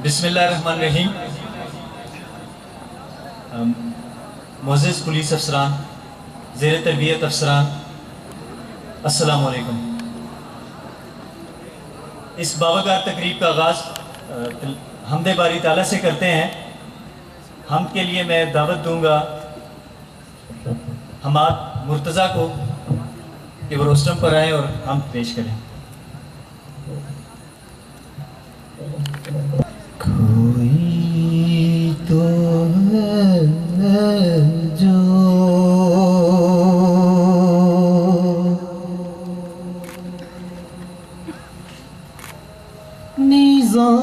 बिस्मिल्लाहिर्रहमानिर्रहीम। मोअज़्ज़िज़ पुलिस अफसरान, ज़ेर तरबियत अफसरान, अस्सलामु अलैकुम। इस बावकार तकरीब का आगाज़ हमदे बारी ताला से करते हैं। हम के लिए मैं दावत दूंगा हमाद मुर्तज़ा को कि वो रोस्टम पर आए और हम पेश करें। कोई तो है जो निज़ाम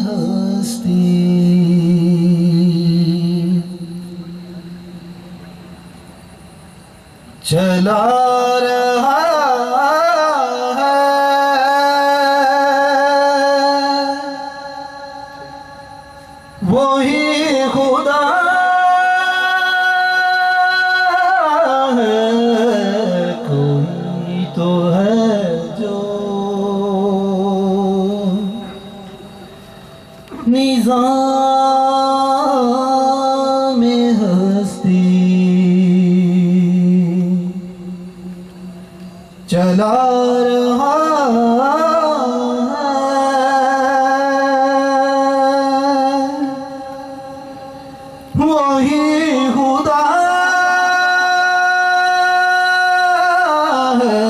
हस्ती चला रहा वही खुदा है। कोई तो है जो निज़ाम हस्ती चला रहा वही खुदा है।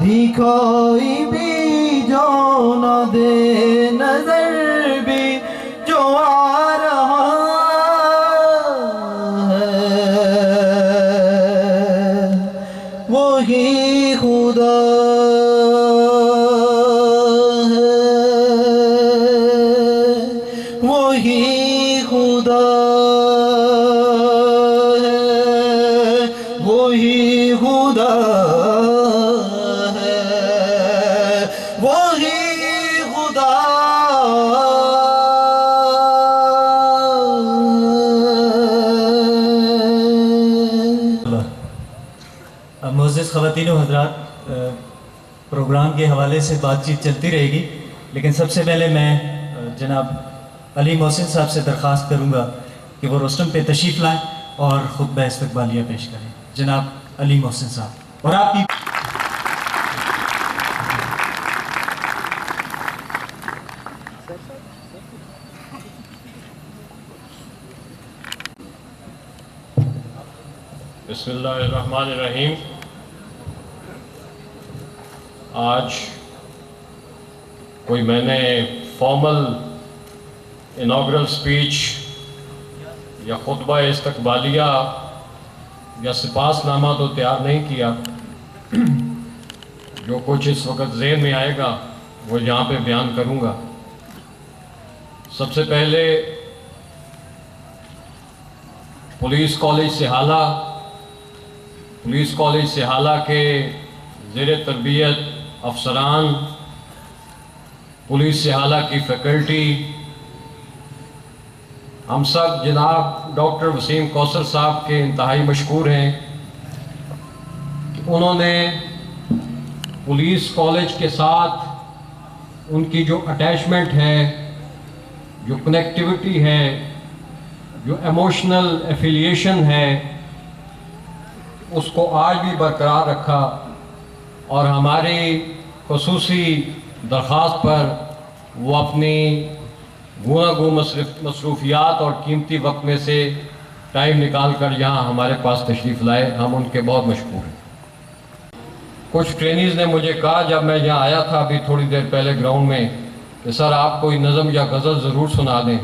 दिखाई भी जो न दे, नजर भी जो आ रहा है, वही खुदा है, वही खुदा है, वही खुदा है, वही खुदा। मुअज़्ज़िज़ ख़वातीन व हज़रात, प्रोग्राम के हवाले से बातचीत चलती रहेगी, लेकिन सबसे पहले मैं जनाब अली मोहसिन साहब से दरख्वास्त करूँगा कि वो रोस्टम पे तशरीफ़ लाएँ और खुतबा इस्तक़बालिया पेश करें। जनाब अली मोहसिन साहब, और आपकी बिस्मिल्लाहिर्रहमानिर्रहीम। आज कोई मैंने फॉर्मल इनॉग्रल स्पीच या खुतबा इस्तक़बालिया या सिपासनामा तो तैयार नहीं किया। जो कुछ इस वक्त ज़हन में आएगा वो यहाँ पे बयान करूँगा। सबसे पहले पुलिस कॉलेज सिहाला के ज़ेर तरबियत अफसरान, पुलिस सिहाला की फैकल्टी, हम सब जनाब डॉक्टर वसीम कौसर साहब के इंतहाई मशकूर हैं कि उन्होंने पुलिस कॉलेज के साथ उनकी जो अटैचमेंट है, जो कनेक्टिविटी है, जो इमोशनल एफिलिएशन है, उसको आज भी बरकरार रखा और हमारी ख़ुसूसी दरख्वास्त पर वो अपनी गुनागो मसरूफियात और कीमती वक्त में से टाइम निकाल कर यहाँ हमारे पास तशरीफ़ लाए। हम उनके बहुत मशकूर हैं। कुछ ट्रेनीज़ ने मुझे कहा जब मैं यहाँ आया था अभी थोड़ी देर पहले ग्राउंड में कि सर आप कोई नज़म या गज़ल ज़रूर सुना दें।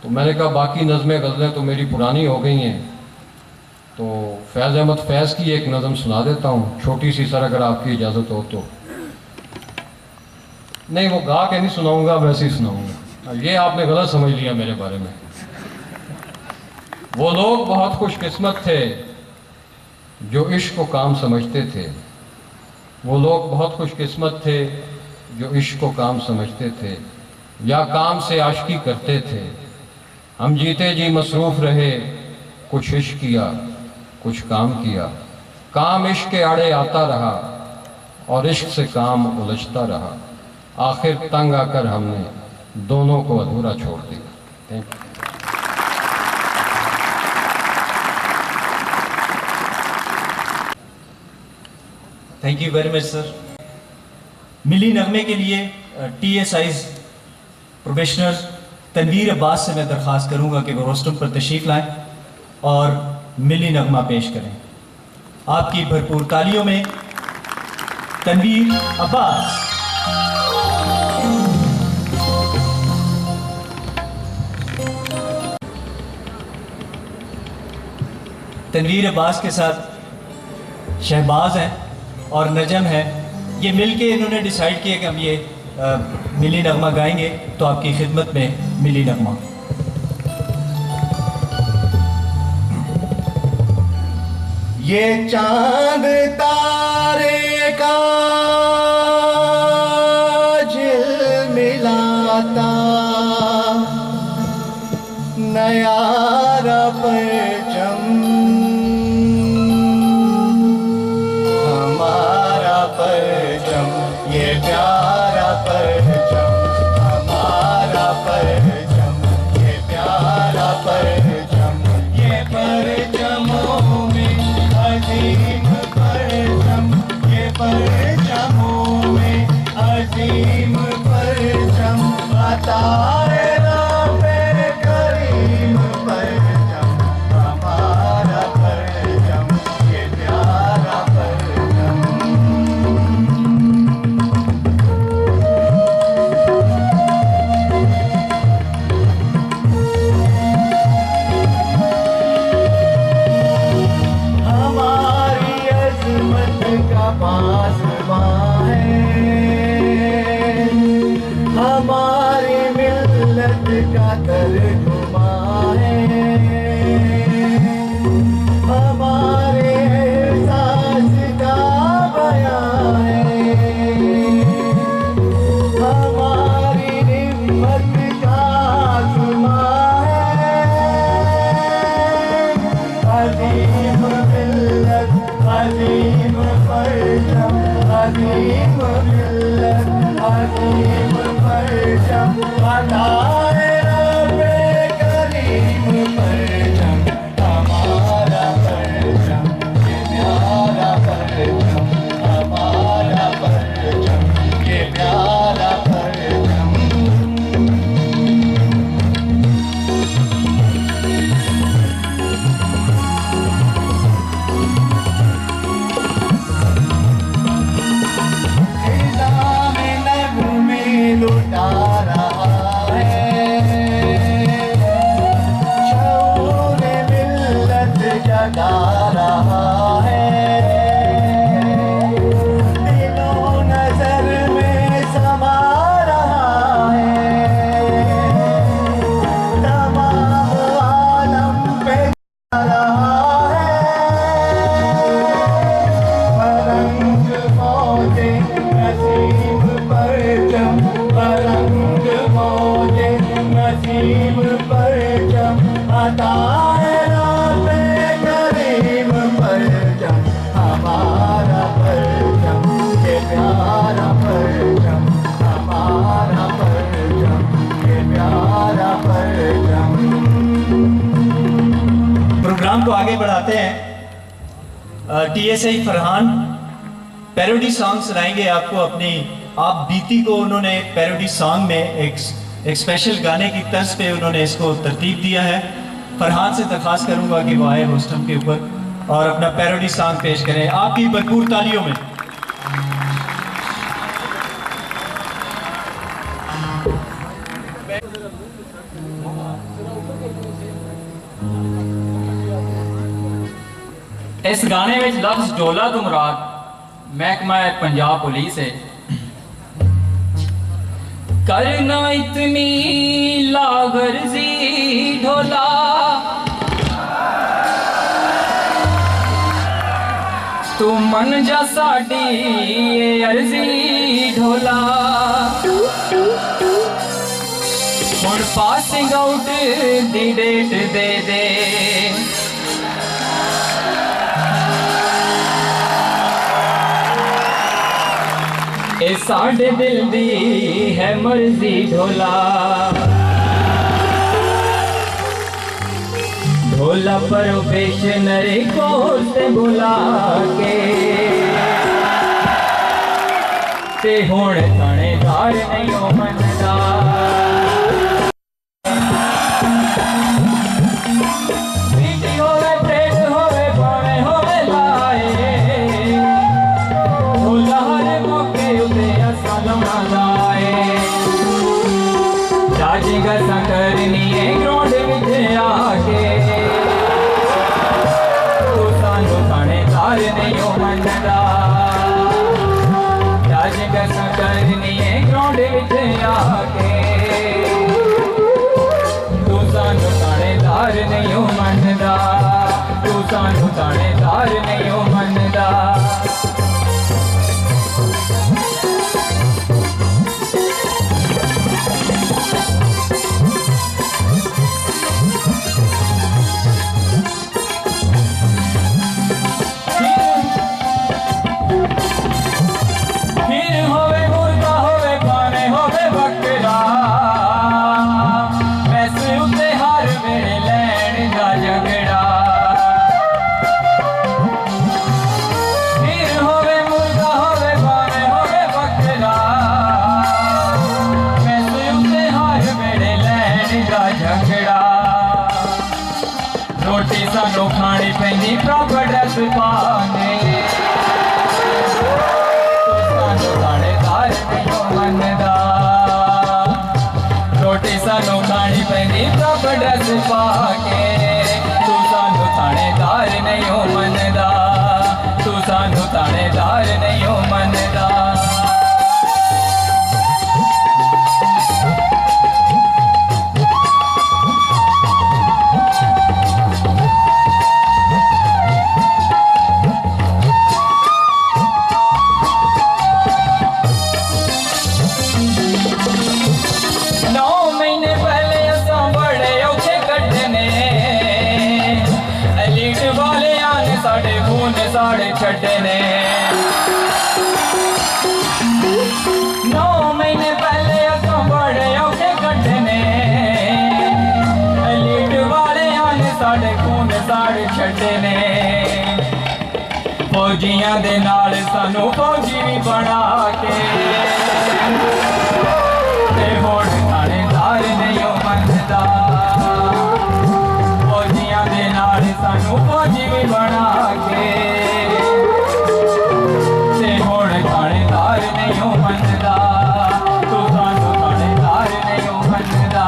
तो मैंने कहा बाकी नज़में गज़लें तो मेरी पुरानी हो गई हैं, तो फैज़ अहमद फैज़ की एक नज़म सुना देता हूँ, छोटी सी सर, अगर आपकी इजाज़त हो तो। नहीं, वो गा के नहीं सुनाऊँगा, वैसे ही सुनाऊँगा। ये आपने गलत समझ लिया मेरे बारे में। वो लोग बहुत खुशकिस्मत थे जो इश्क को काम समझते थे। वो लोग बहुत खुशकिस्मत थे जो इश्क को काम समझते थे या काम से आशिकी करते थे। हम जीते जी मसरूफ़ रहे, कुछ इश्क किया, कुछ काम किया। काम इश्क के आड़े आता रहा, और इश्क से काम उलझता रहा, आखिर तंग आकर हमने दोनों को अधूरा छोड़ दिया। Thank you. Thank you very much sir. मिली नगमे के लिए TSI's प्रोबेशनर तनवीर अब्बास से मैं दरख्वास्त करूंगा कि वो रोस्टम पर तशरीफ़ लाएं और मिली नगमा पेश करें। आपकी भरपूर तालियों में तनवीर अब्बास। तनवीर अब्बास के साथ शहबाज हैं और नजम है। ये मिलके इन्होंने डिसाइड किया कि हम ये मिली नगमा गाएंगे, तो आपकी खिदमत में मिली नगमा। ये चांद तारे का झिलमिलाता नया परचम, हमारा परचम, ये प्यारा परचम, हमारा परचम, ये प्यारा परचम, ये परचमों में अजीम परचम, ये परचमों में अजीम परचम, अताए रब्बे करीम परचम, हमारा परचम, ये प्यारा परचम। हमारी अज़मत का पासबां है, हमारी मिल्लत का तर्जुमां है, हमारे एहसास का बयां है, हमारी हिम्मत का आसमां है। अजीम मिल्लत, अजीम परचम, अजीम मिल्लत, अजीम परचम, अताए रब्बे करीम परचम, हमारा परचम, ये प्यारा परचम, हमारा परचम, ये प्यारा परचम। लुटा रहा है, शऊर मिल्लत जगा रहा है, दिलों नजर में समा रहा है, तमाम आलम पे जा रहा है। परंग मौजे नसीब परचम, परंग मौजे नसीब परचम, अताए रब्बे करीम परचम, हमारा परचम, ये प्यारा परचम, हमारा परचम, ये प्यारा परचम। प्रोग्राम को आगे बढ़ाते हैं। TSI फरहान पैरोडी सॉन्ग सुनाएंगे आपको। अपनी आप बीती को उन्होंने पैरोडी सॉन्ग में एक स्पेशल गाने की तर्ज पे उन्होंने इसको तरतीब दिया है। फरहान से दरख्वास्त करूंगा कि वो आए होस्टम के ऊपर और अपना पैरोडी सॉन्ग पेश करें आपकी भरपूर तालियों में। इस गाने में लफ्ज ढोला तो मुराद महकमा पंजाब पुलिस है। करना इतनी लागर्जी ढोला, तू मन जा साडी अर्जी ढोला। हुण पासिंग आउट दी डेट दे दे, ए साढ़े दिल दी है मर्जी ढोला ढोला पर पेशनर को से बुला के ते हुण थानेदार नहीं हो मनदा बीटी होवे प्रेत होवे भावे होवे लाए ढोला हर मौके उते असा लौना लाए जाजेगा संकरनी है ग्राउंड विच आके तू सानू थानेदार नहीं हो मनदा जाजेगा संकरनी है ग्राउंड विच आके तू सानू थानेदार नहीं हो मनदा तू सानू थानेदार नहीं हो मनदा फिर होवे मुर्गा होवे पाने होवे बकरा पैसे उते हर वेले लैण दा झगड़ा फिर होवे मुर्गा होवे पाने होवे बकरा पैसे उते हर वेले लैण दा झगड़ा रोटी सानू खानी पैंदी प्रॉपर ड्रेस पाके रोटी सानू खानी पैंदी प्रॉपर ड्रेस पाके तू सानू थानेदार नहीं हो मनदा तू सानू थानेदार नहीं हो मनदा साढ़े खून साढ़े छड़ने 9 महीने पहले असों बड़े औखे कटने लीड वाले आने साढ़े खून साढ़े छड़ने फौजियां दे नाल सानू फौजी भी बना के ते हुण थानेदार नहीं हो मनदा फौजियां दे नाल सानू फौजी भी बना के ते हुण थानेदार नहीं हो मनदा तू सानू थानेदार नहीं हो मनदा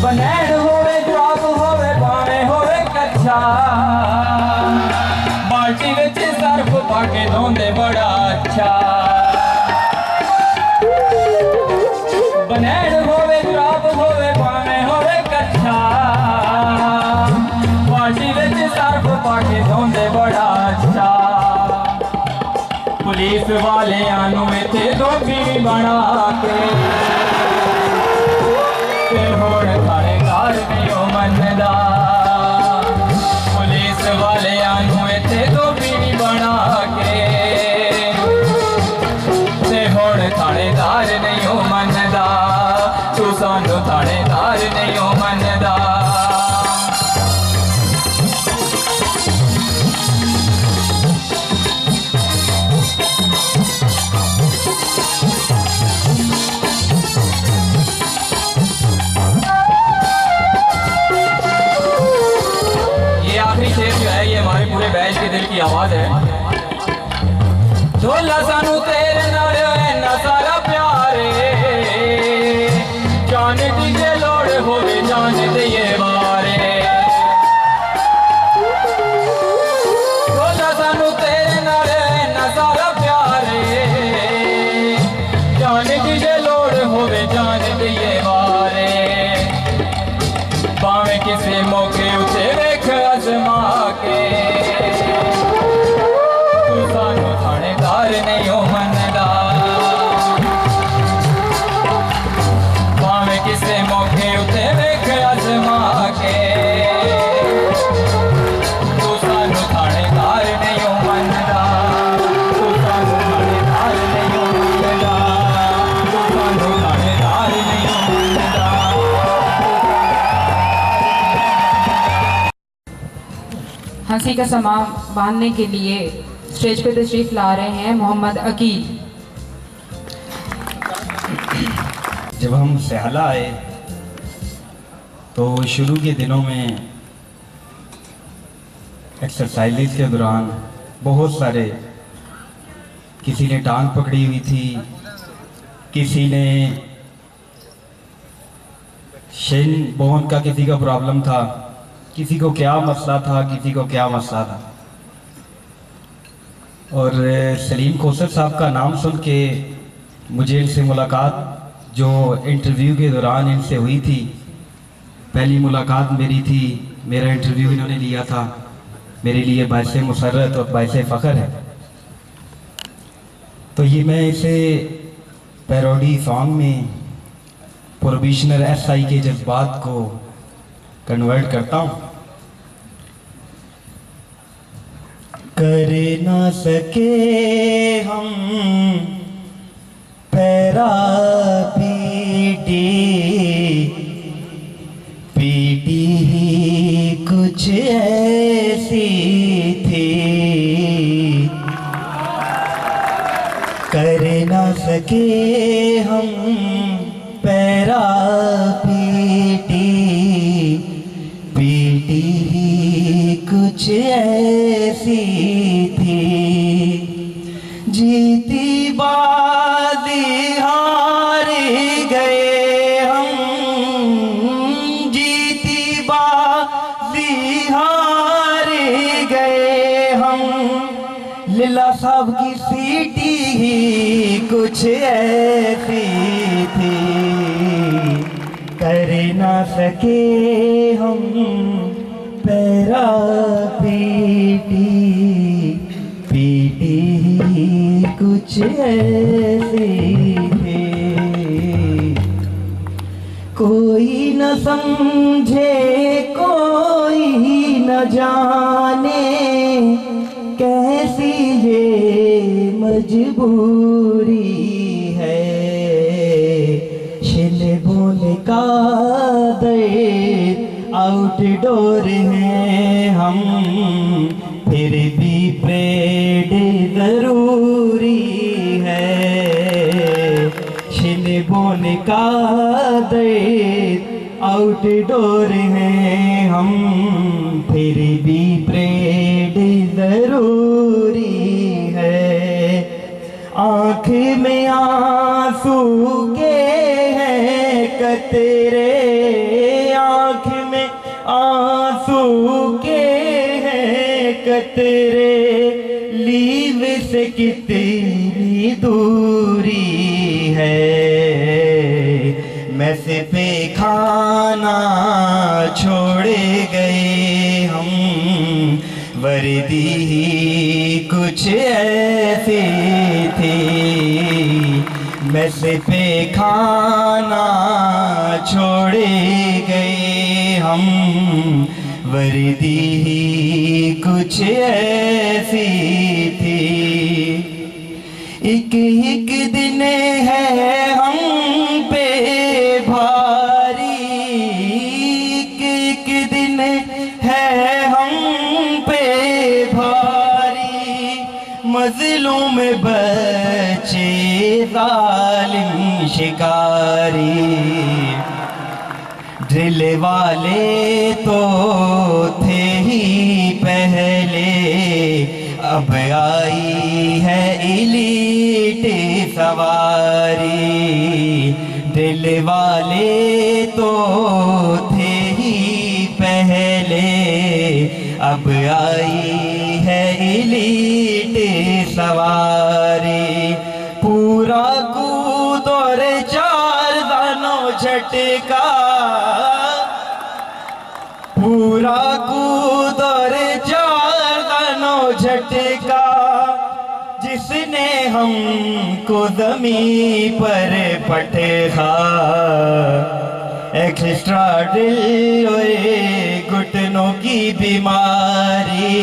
बनैड़ होवे जवाब होवे भावे होवे कच्चा बाल्टी विच सर्फ पाके धोंदे बड़ा अच्छा बनैड़ होवे जवाब होवे भावे होवे कच्चा बाल्टी विच सर्फ पाके धोंदे बड़ा अच्छा पुलिस वाले आनू इत्थे धोबी भी बना के हुण थानेदार नहीं हो मनदा पुलिस वाले आनू इत्थे धोबी भी बना के ते हुण थानेदार नहीं हो मनदा तू सानू थानेदार नहीं हो मनदा हमारे पूरे बैच के दिल की आवाज है ढोला सानू तेरे नाल इन्ना सारा प्यारे जान दी जे लोड़ होवे जान दिए वारे ढोला सानू तेरे नाल इन्ना सारा प्यारे जान दी जे लोड़ होवे जान दिए वारे भावें किसी मौके उते वेख अजमा के तू हंसी का समा बांधने के लिए स्टेज पे तशरीफ ला रहे हैं मोहम्मद अकील। जब हम सहला आए तो शुरू के दिनों में एक्सरसाइज के दौरान बहुत सारे, किसी ने टांग पकड़ी हुई थी, किसी ने शिन बोन का किसी का प्रॉब्लम था, किसी को क्या मसला था, किसी को क्या मसला था। और सलीम खोसर साहब का नाम सुन के मुझे इनसे मुलाकात जो इंटरव्यू के दौरान इनसे हुई थी, पहली मुलाकात मेरी थी, मेरा इंटरव्यू इन्होंने लिया था, मेरे लिए बायस मुसर्रत और बायस फ़ख्र है। तो ये मैं इसे पैरोडी सॉन्ग में प्रोबेशनर एसआई के जज्बात को कन्वर्ट करता हूँ। कर ना सके हम पैरा पीटी, पीटी ही कुछ ऐसी थी। कर ना सके हम पैरा पीटी, पीटी ही कुछ ऐसी थी। जीती बाजी हार गए हम, जीती बाजी हार गए हम। लीला साहब की सीटी ही कुछ ऐसी थी। कर ना सके हम पैरा पीटी, पीटी ही कुछ ऐसी थी। कोई न समझे कोई न जाने, कैसी ये मजबूरी है। शिल बोल का दर्द आउटडोर हैं हम, फिर भी प्रेड जरूरी है। शिल बोल का दर्द आउटडोर हैं हम, फिर भी प्रेड जरूरी है। आँख में आंसू के हैं कतरे, आँख में आंसू के हैं कतरे। लीव से कितनी दूरी है। मैस पे खाना छोड़े गए हम, वर्दी ही कुछ ऐसी थी। मैस पे खाना छोड़े गए हम, वर्दी ही कुछ ऐसी थी। एक एक दिन है हम पे भारी, एक एक दिन है हम पे भारी। मजलूम बच्चे जालिम शिकारी, ड्रिल वाले तो थे ही पहले, अब आई है इलीट सवारी। ड्रिल वाले तो थे ही पहले, अब आई है इलीट सवारी। पूरा कूद और चार दानों झटका, पूरा कूद और चार दानों झटका। जिसने हमको ज़मीं पर पटका, एक्स्ट्रा ड्रिल और घुटनों की बीमारी,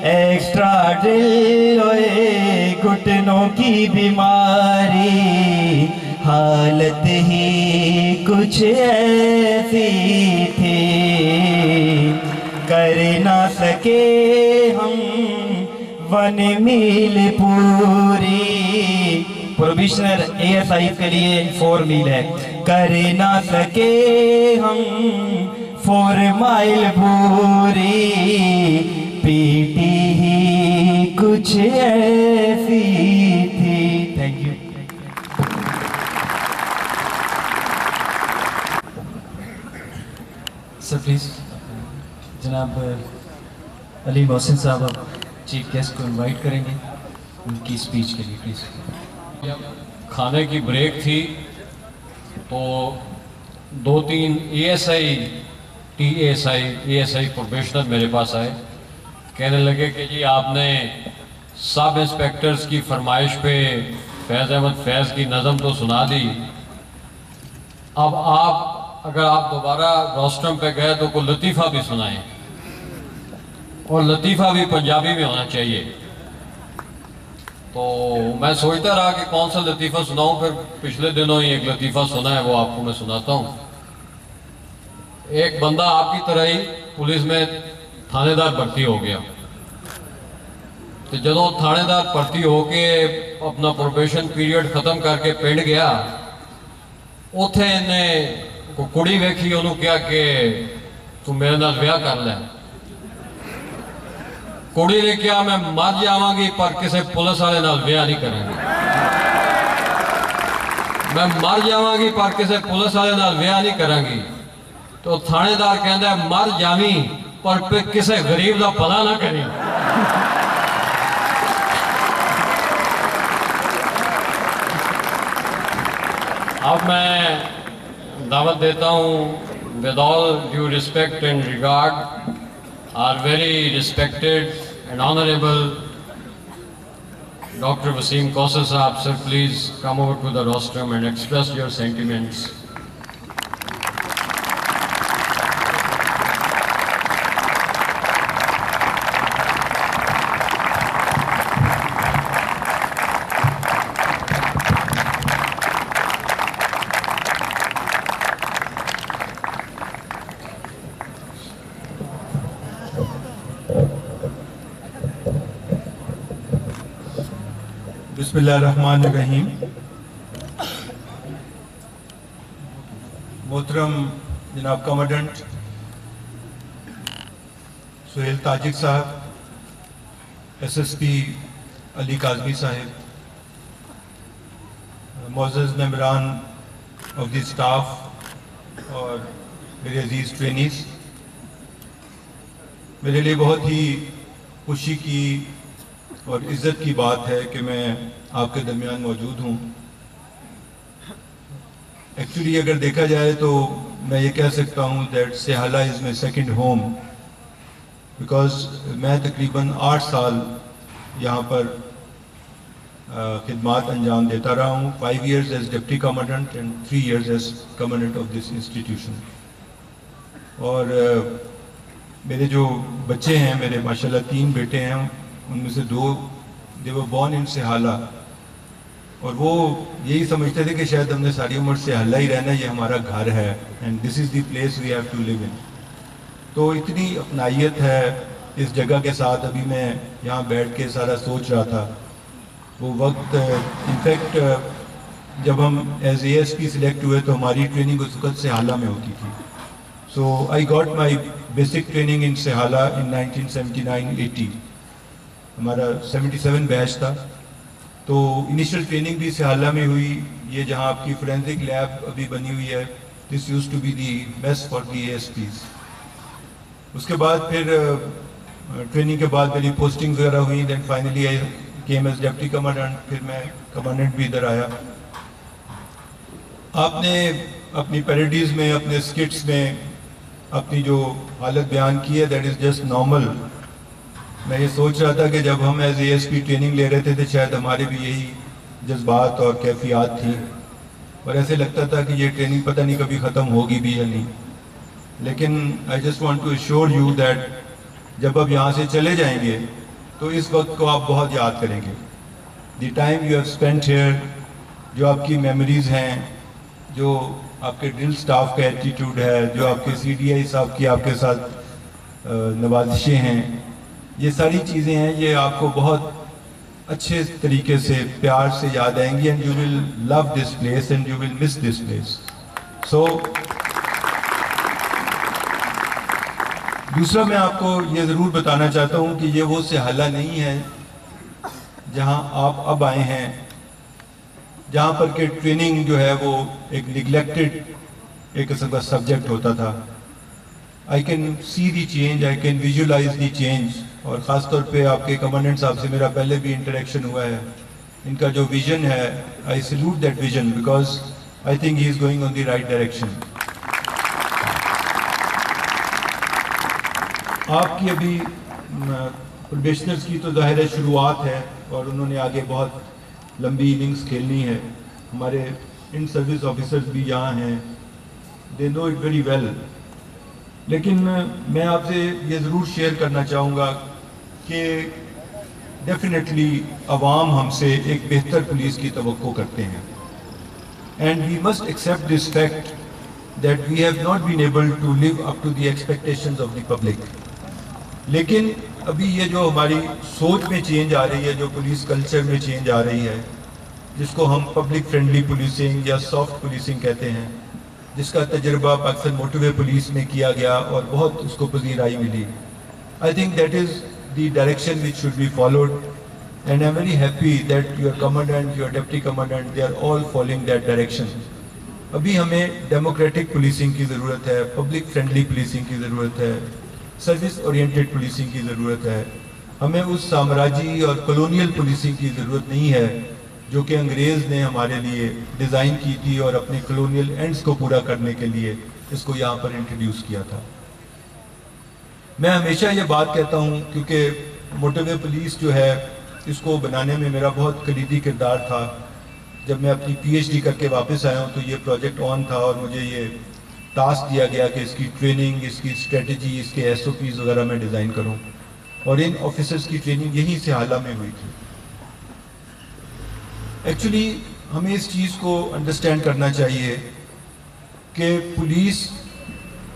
एक्स्ट्रा ड्रिल और घुटनों की बीमारी। हालत ही कुछ ऐसी थी, कर ना सके हम 1 मील पूरी। प्रोविशनर ASI के लिए 4 मील है। कर ना सके हम 4 माइल पूरी, पीटी ही कुछ ऐसी थी। Thank you. सर प्लीज़ जनाब अली मोहसिन साहब अब चीफ गेस्ट को इनवाइट करेंगे उनकी स्पीच के लिए प्लीज़। खाने की ब्रेक थी तो 2-3 ASI प्रोफेशनल मेरे पास आए, कहने लगे कि जी आपने सब इंस्पेक्टर्स की फरमाइश पे फैज़ अहमद फैज़ की नज़म तो सुना दी, अब अगर आप दोबारा रोस्ट्रम पे गए तो कोई लतीफ़ा भी सुनाएं, और लतीफ़ा भी पंजाबी में होना चाहिए। तो मैं सोचता रहा कि कौन सा लतीफ़ा सुनाऊं, फिर पिछले दिनों ही एक लतीफ़ा सुना है, वो आपको मैं सुनाता हूँ। एक बंदा आपकी तरह ही पुलिस में थानेदार भर्ती हो गया, तो जदों थानेदार भर्ती होके अपना प्रोबेशन पीरियड खत्म करके पिंड गया, उथे इन्हें को कुड़ी वेखी, उन्होंने कहा कि तू मेरे नाल ब्याह कर ले। कुड़ी ने कहा मैं मर जावांगी पर किसी पुलिस वाले नाल ब्याह नहीं करेंगी, मैं मर जावांगी पर किसी पुलिस वाले नाल ब्याह नहीं करेंगी। तो थानेदार कहता मर जावी पर किसी गरीब का भला ना करी। अब मैं दावत देता हूँ, with all due respect and regard, our very respected and honourable doctor Wasim Kausar sahab, sir please come over to the rostrum and express your sentiments. बिस्मिल्लाहिर्रहमानिर्रहीम। मोहतरम जनाब कमांडेंट सुहेल ताजिक साहब, SSP अली काजमी साहब, मोअज़्ज़ज़ मेंबरान ऑफ द स्टाफ और मेरे अजीज़ ट्रेनीज़, मेरे लिए बहुत ही खुशी की और इज़्ज़त की बात है कि मैं आपके दरमियान मौजूद हूँ। एक्चुअली अगर देखा जाए तो मैं ये कह सकता हूँ that Sihala is my second home, because मैं तकरीबन 8 साल यहाँ पर खिदमात अंजाम देता रहा हूँ, 5 years as deputy commandant and 3 years as commandant of this institution. और मेरे जो बच्चे हैं, मेरे माशाल्लाह 3 बेटे हैं, उनमें से 2 दे वर बॉर्न इन सेहाला, और वो यही समझते थे कि शायद हमने सारी उम्र सेहाला ही रहना, ये हमारा घर है and this is the place we have to live in. तो इतनी अपनाइयत है इस जगह के साथ। अभी मैं यहाँ बैठ के सारा सोच रहा था वो वक्त, इनफैक्ट जब हम एज ASP सिलेक्ट हुए तो हमारी ट्रेनिंग उस वक्त सेहाला में होती थी। So I got my basic training in Sihala in 1979-80। हमारा 77 बैच था, तो इनिशियल ट्रेनिंग भी सेहाला में हुई। ये जहाँ आपकी फोरेंसिक लैब अभी बनी हुई है, this used to be the best for the ASPs। उसके बाद फिर ट्रेनिंग के बाद मेरी पोस्टिंग वगैरह हुई, then finally I came as deputy commandant, फिर मैं कमांडेंट भी इधर आया। आपने अपनी पैरोडीज़ में, अपने स्किट्स में अपनी जो हालत बयान की है दैट इज़ जस्ट नॉर्मल। मैं ये सोच रहा था कि जब हम एज ASP ट्रेनिंग ले रहे थे तो शायद हमारे भी यही जज्बात और कैफियत थी, और ऐसे लगता था कि ये ट्रेनिंग पता नहीं कभी ख़त्म होगी भी या नहीं। लेकिन I just want to assure you that जब आप यहाँ से चले जाएंगे तो इस वक्त को आप बहुत याद करेंगे। The time you have spent here, जो आपकी मेमोरीज़ हैं, जो आपके ड्रिल स्टाफ का एटीट्यूड है, जो आपके CDI साहब की आपके साथ नवाजिशें हैं, ये सारी चीज़ें हैं, ये आपको बहुत अच्छे तरीके से प्यार से याद आएंगी and you will love this place and you will miss this place. So दूसरा मैं आपको ये ज़रूर बताना चाहता हूँ कि ये वो सिहाला नहीं है जहाँ आप अब आए हैं, जहाँ पर कि ट्रेनिंग जो है वो एक निगलेक्टेड एक किस्म का सब्जेक्ट होता था। I can see the change, I can visualise the change, और ख़ास तौर पे आपके कमांडेंट साहब से मेरा पहले भी इंटरेक्शन हुआ है। इनका जो विज़न है, आई salute that vision because I think he is going on the right direction. आपकी अभी प्रोबेशनर्स की तो ज़ाहिर है शुरुआत है और उन्होंने आगे बहुत लंबी इनिंग्स खेलनी है। हमारे इन सर्विस ऑफिसर्स भी यहाँ हैं, they know it very well. लेकिन मैं आपसे ये ज़रूर शेयर करना चाहूँगा कि डेफिनेटली अवाम हमसे एक बेहतर पुलिस की तवक्को करते हैं and we must accept this fact that we have not been able to live up to the expectations of the public. लेकिन अभी ये जो हमारी सोच में चेंज आ रही है, जो पुलिस कल्चर में चेंज आ रही है, जिसको हम पब्लिक फ्रेंडली पुलिसिंग या सॉफ्ट पुलिसिंग कहते हैं, जिसका तजर्बा पाकिस्तान मोटरवे पुलिस में किया गया और बहुत उसको पजीराई मिली, I think that is the direction which should be followed and I am very happy that your commandant, your deputy commandant, they are all following that direction. अभी हमें डेमोक्रेटिक पुलिसिंग की ज़रूरत है, पब्लिक फ्रेंडली पुलिसिंग की ज़रूरत है, service oriented policing की ज़रूरत है। हमें उस साम्राज्य और कॉलोनियल पुलिसिंग की ज़रूरत नहीं है जो कि अंग्रेज़ ने हमारे लिए डिज़ाइन की थी और अपने कॉलोनियल एंड्स को पूरा करने के लिए इसको यहाँ पर इंट्रोड्यूस किया था। मैं हमेशा ये बात कहता हूँ क्योंकि मोटरवे पुलिस जो है इसको बनाने में मेरा बहुत कलीदी किरदार था। जब मैं अपनी PhD करके वापस आया हूँ तो ये प्रोजेक्ट ऑन था और मुझे ये टास्क दिया गया कि इसकी ट्रेनिंग, इसकी स्ट्रेटजी, इसके SOPs वगैरह मैं डिज़ाइन करूं, और इन ऑफिसर्स की ट्रेनिंग यहीं से हाला में हुई थी। एक्चुअली हमें इस चीज़ को अंडरस्टैंड करना चाहिए कि पुलिस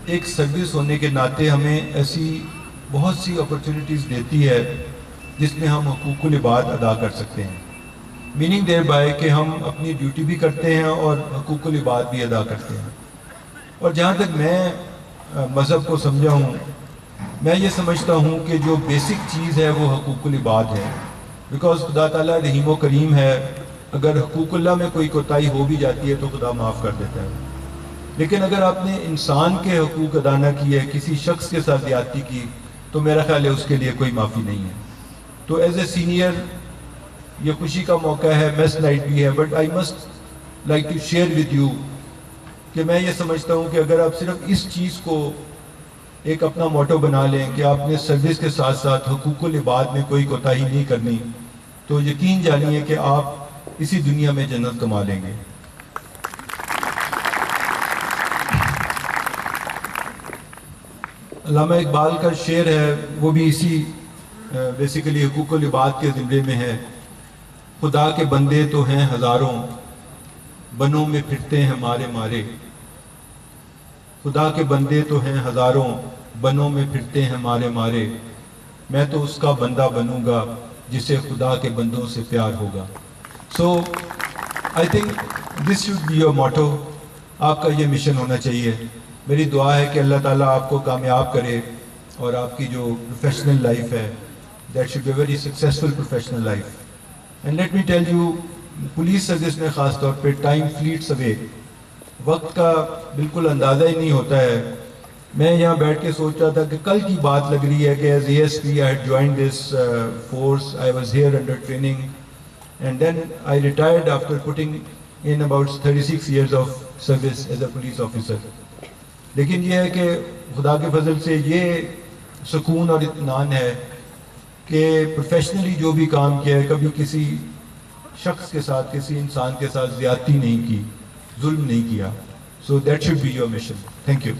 एक सर्विस होने के नाते हमें ऐसी बहुत सी अपॉर्चुनिटीज़ देती है जिसमें हम हुकूकुल इबाद अदा कर सकते हैं। मीनिंग देयर बाय कि हम अपनी ड्यूटी भी करते हैं और हुकूकुल इबाद भी अदा करते हैं। और जहाँ तक मैं मज़हब को समझा हूँ, मैं ये समझता हूँ कि जो बेसिक चीज़ है वो हुकूकुल इबाद है, बिकॉज खुदा ताला रहीम व करीम है। अगर हुकूकुल्लाह में कोई कोताही हो भी जाती है तो खुदा माफ़ कर देता है, लेकिन अगर आपने इंसान के हुकूक अदा न किए, किसी शख्स के साथ ज़्यादती की, तो मेरा ख्याल है उसके लिए कोई माफ़ी नहीं है। तो एज ए सीनियर ये खुशी का मौका है, मेस नाइट भी है, but I must like to share with you कि मैं ये समझता हूँ कि अगर आप सिर्फ इस चीज़ को एक अपना मोटो बना लें कि आपने सर्विस के साथ साथ हुकूकुल इबाद में कोई कोताही नहीं करनी, तो यकीन जानिए कि आप इसी दुनिया में जन्नत कमा लेंगे। अल्लामा इकबाल का शेर है, वो भी इसी बेसिकली हुकूकुल इबाद के ज़िम्मे में है। खुदा के बंदे तो हैं हज़ारों, बनों में फिरते हैं मारे मारे। खुदा के बंदे तो हैं हज़ारों, बनों में फिरते हैं मारे मारे। मैं तो उसका बंदा बनूंगा जिसे खुदा के बंदों से प्यार होगा। So I think this should be your motto. आपका ये मिशन होना चाहिए। मेरी दुआ है कि अल्लाह ताला आपको कामयाब करे और आपकी जो प्रोफेशनल लाइफ है, that should be very successful professional life. And let me tell you, police service में ख़ास तौर पे टाइम फ्लीट्स अवे, वक्त का बिल्कुल अंदाज़ा ही नहीं होता है। मैं यहाँ बैठ के सोच रहा था कि कल की बात लग रही है कि as ASP I had joined this force, I was here under training and then I retired after putting in about 36 years of service as a police officer. लेकिन ये है कि खुदा के फजल से ये सुकून और इत्मीनान है कि प्रोफेशनली जो भी काम किया है, कभी किसी शख्स के साथ, किसी इंसान के साथ ज़्यादती नहीं की, जुल्म नहीं किया। So that should be your mission. Thank you.